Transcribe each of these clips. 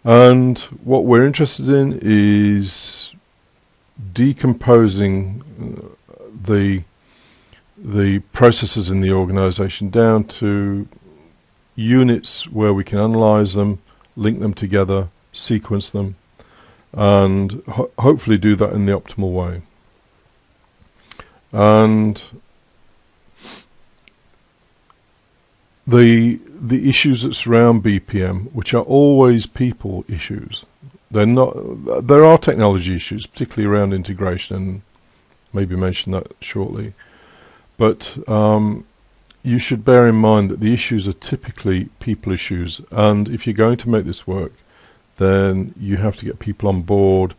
And what we're interested in is decomposing the processes in the organization down to units where we can analyze them, link them together, sequence them, and hopefully do that in the optimal way. And the issues that surround BPM, which are always people issues, they're not. There are technology issues, particularly around integration, and maybe mention that shortly. But you should bear in mind that the issues are typically people issues, and if you're going to make this work, then you have to get people on board,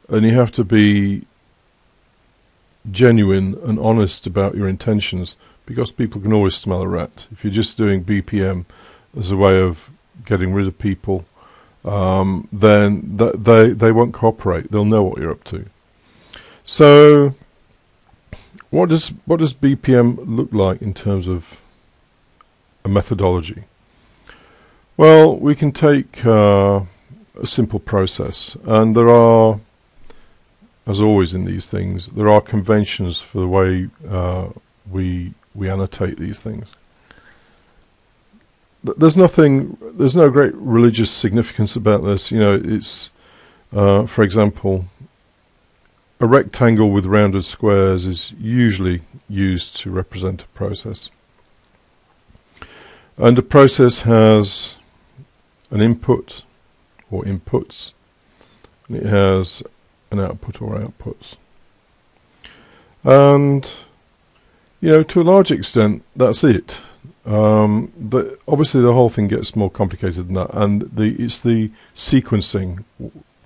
and you have to be genuine and honest about your intentions, because people can always smell a rat. If you're just doing BPM as a way of getting rid of people, then they won't cooperate. They'll know what you're up to. So what does BPM look like in terms of a methodology? Well, we can take a simple process, and there are, as always in these things, there are conventions for the way we annotate these things. There's no great religious significance about this. It's, for example, a rectangle with rounded squares is usually used to represent a process. And a process has an input or inputs, and it has an output or outputs. And, to a large extent, that's it. But obviously the whole thing gets more complicated than that, and it's the sequencing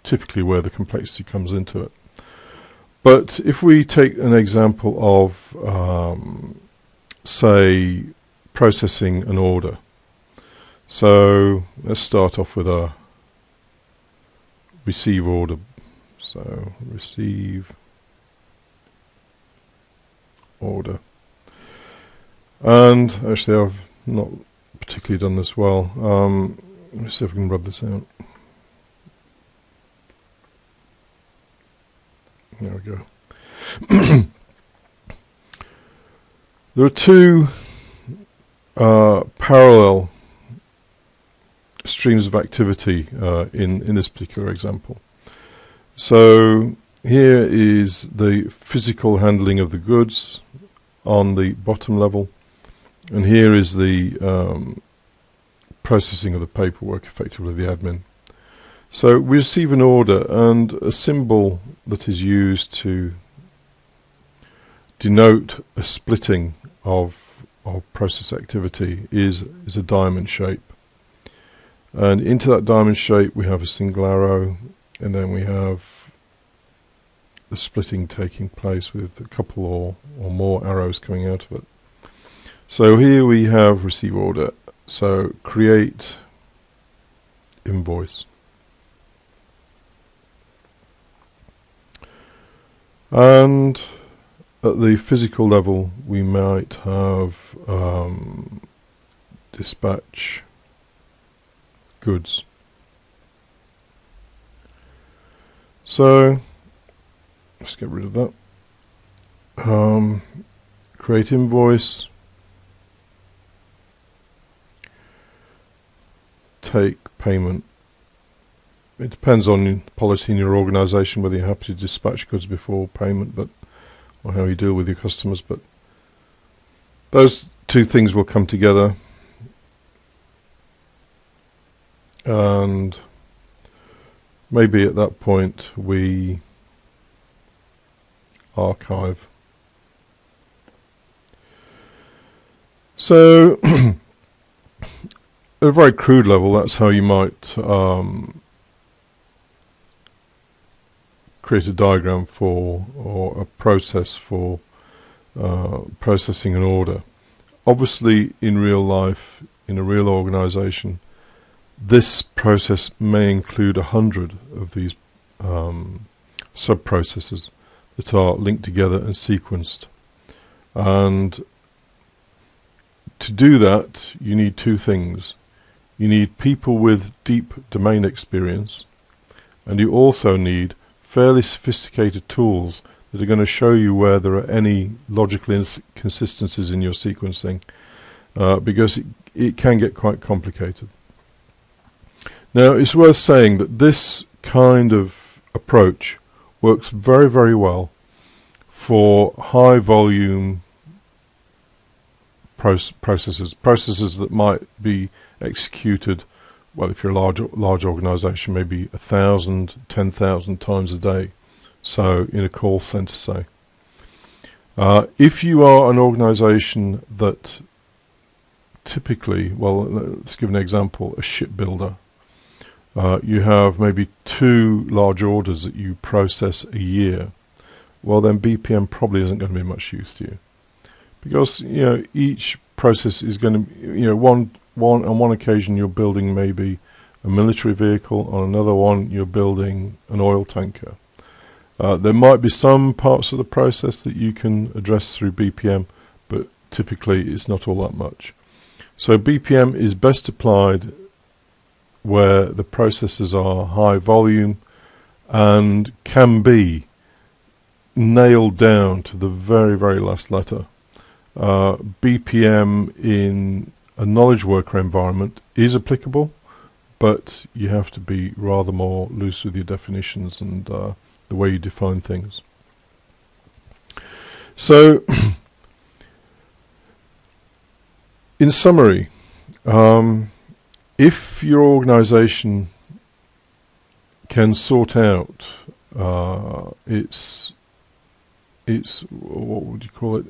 typically where the complexity comes into it. But if we take an example of, say, processing an order. So let's start off with a receive order. So receive order. And actually I've not particularly done this well. Let me see if I can rub this out. There we go. There are two parallel streams of activity in this particular example. So here is the physical handling of the goods on the bottom level, and here is the processing of the paperwork, effectively the admin. So we receive an order, and a symbol that is used to denote a splitting of process activity is a diamond shape. And into that diamond shape we have a single arrow, and then we have the splitting taking place with a couple or more arrows coming out of it. So here we have receive order. So create invoice. And at the physical level we might have dispatch goods. So let's get rid of that. Create invoice. Take payment. It depends on the policy in your organisation whether you're happy to dispatch goods before payment, or how you deal with your customers. But those two things will come together, and maybe at that point we archive. So at a very crude level, that's how you might create a diagram for, or a process for processing an order. Obviously in real life, in a real organisation, this process may include 100 of these sub-processes that are linked together and sequenced. And to do that, you need two things. you need people with deep domain experience, and you also need fairly sophisticated tools that are going to show you where there are any logical inconsistencies in your sequencing, because it can get quite complicated. Now, it's worth saying that this kind of approach works very, very well for high volume processes that might be executed, well, if you're a large organization, maybe 1,000, 10,000 times a day. So in a call center, say. If you are an organization that typically, well, let's give an example, a shipbuilder. You have maybe 2 large orders that you process a year. Well, then BPM probably isn't going to be much use to you, because each process is going to, on one occasion you're building maybe a military vehicle, on another one you're building an oil tanker. There might be some parts of the process that you can address through BPM, but typically it's not all that much. So BPM is best applied where the processes are high volume and can be nailed down to the very, very last letter. BPM in a knowledge worker environment is applicable, but you have to be rather more loose with your definitions and the way you define things. So, in summary, if your organization can sort out its what would you call it?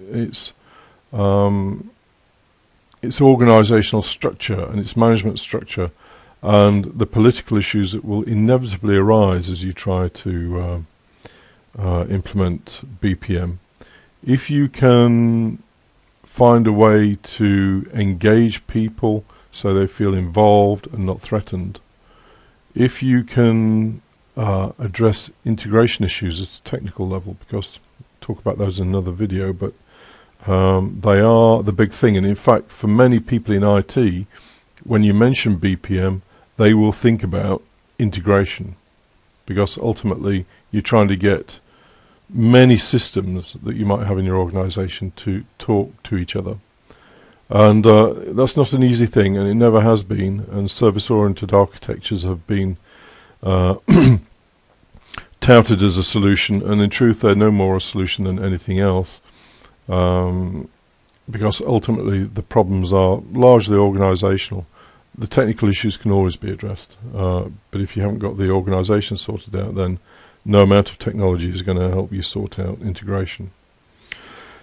Its organizational structure and its management structure, and the political issues that will inevitably arise as you try to implement BPM. If you can find a way to engage people so they feel involved and not threatened, if you can address integration issues at a technical level, because talk about those in another video, but they are the big thing. And in fact, for many people in IT, when you mention BPM, they will think about integration, because ultimately you're trying to get many systems that you might have in your organization to talk to each other. And that's not an easy thing, and it never has been. And service-oriented architectures have been touted as a solution, and in truth they're no more a solution than anything else, because ultimately the problems are largely organizational. The technical issues can always be addressed, but if you haven't got the organization sorted out, then no amount of technology is going to help you sort out integration.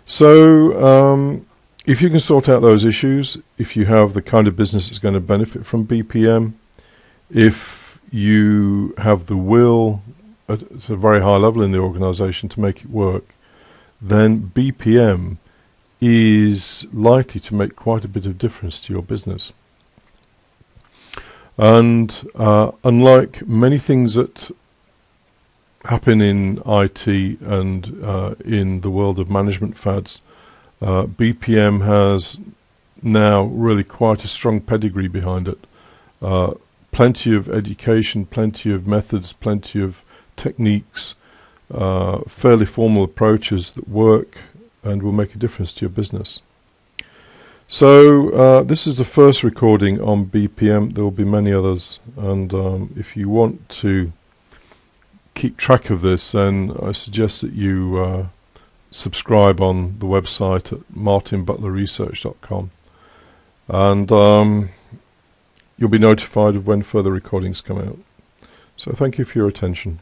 So if you can sort out those issues, if you have the kind of business that's going to benefit from BPM, if you have the will at a very high level in the organization to make it work, then BPM is likely to make quite a bit of difference to your business. And unlike many things that happen in IT and in the world of management fads, BPM has now really quite a strong pedigree behind it. Plenty of education, plenty of methods, plenty of techniques, fairly formal approaches that work and will make a difference to your business. So this is the first recording on BPM. There will be many others, and if you want to keep track of this, then I suggest that you subscribe on the website at martinbutlerresearch.com, and you'll be notified of when further recordings come out. So thank you for your attention.